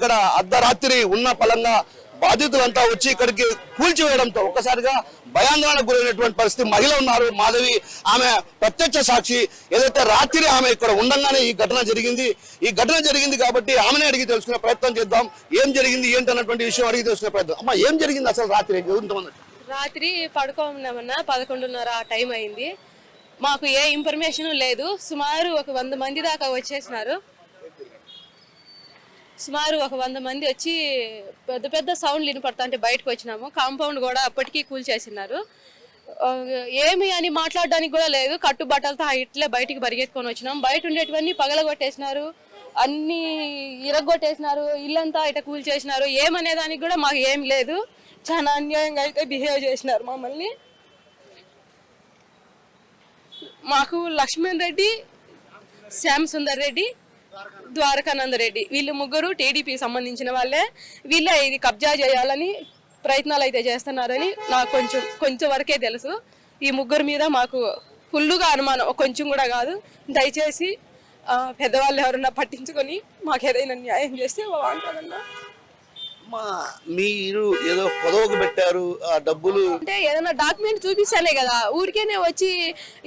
ఇక్కడ అర్ధరాత్రి ఉన్న పలంగా బాధితులంతా వచ్చి ఇక్కడికి కూల్చివేయడంతో ఒక్కసారిగా భయాందోళనకు గురైనటువంటి పరిస్థితి. మహిళ ఉన్నారు మాధవి, ఆమె ప్రత్యక్ష సాక్షి. ఏదైతే రాత్రి ఆమె ఇక్కడ ఉండగానే ఈ ఘటన జరిగింది కాబట్టి ఆమెనే అడిగి తెలుసుకునే ప్రయత్నం చేద్దాం. ఏం జరిగింది ఏంటి అన్నటువంటి విషయం అడిగి తెలుసుకునే ప్రయత్నం. అమ్మా, ఏం జరిగింది అసలు రాత్రి పడుకోమన్నా 11:30 ఆ టైం అయింది. మాకు ఏ ఇన్ఫర్మేషన్ లేదు. సుమారు ఒక 100 మంది దాకా వచ్చేసినారు. సుమారు ఒక 100 మంది వచ్చి పెద్ద పెద్ద సౌండ్లు వినపడతా అంటే బయటకు వచ్చినాము. కాంపౌండ్ కూడా అప్పటికీ కూల్చేసినారు. ఏమి అని మాట్లాడడానికి కూడా లేదు. కట్టుబట్టలతో ఇట్లే బయటికి పరిగెత్తుకొని వచ్చినాం. బయట ఉండేటివన్నీ పగలగొట్టేసినారు, అన్ని ఇరగొట్టేసినారు, ఇల్లంతా ఇట కూల్చేసినారు. ఏమనేదానికి కూడా మాకు ఏం లేదు. చాలా అన్యాయంగా అయితే బిహేవ్ చేసినారు మమ్మల్ని. మాకు లక్ష్మణ్ రెడ్డి, శ్యామ్ సుందర్ రెడ్డి, ద్వారకానంద రెడ్డి వీళ్ళు ముగ్గురు టీడీపీ సంబంధించిన వాళ్ళే. వీళ్ళే ఇది కబ్జా చేయాలని ప్రయత్నాలు అయితే చేస్తున్నారని నాకు కొంచెం వరకే తెలుసు. ఈ ముగ్గురు మీద మాకు ఫుల్లుగా అనుమానం, కొంచెం కూడా కాదు. దయచేసి పెద్దవాళ్ళు ఎవరన్నా పట్టించుకొని మాకు ఏదైనా న్యాయం చేస్తే బాగుంటుందన్నా. మీరు ఏదో పొదవకు పెట్టారు ఆ డబ్బులు అంటే ఏదైనా డాక్యుమెంట్ చూపిస్తానే కదా, ఊరికేనే వచ్చి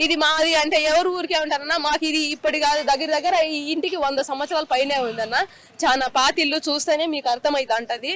ఇది మాది అంటే ఎవరు ఊరికే ఉంటారన్నా. మాకు ఇది ఇప్పటి కాదు, దగ్గర ఈ ఇంటికి 100 సంవత్సరాల పైనే ఉందన్న. చాలా పాతిల్లు చూస్తేనే మీకు అర్థమైతే అంటది.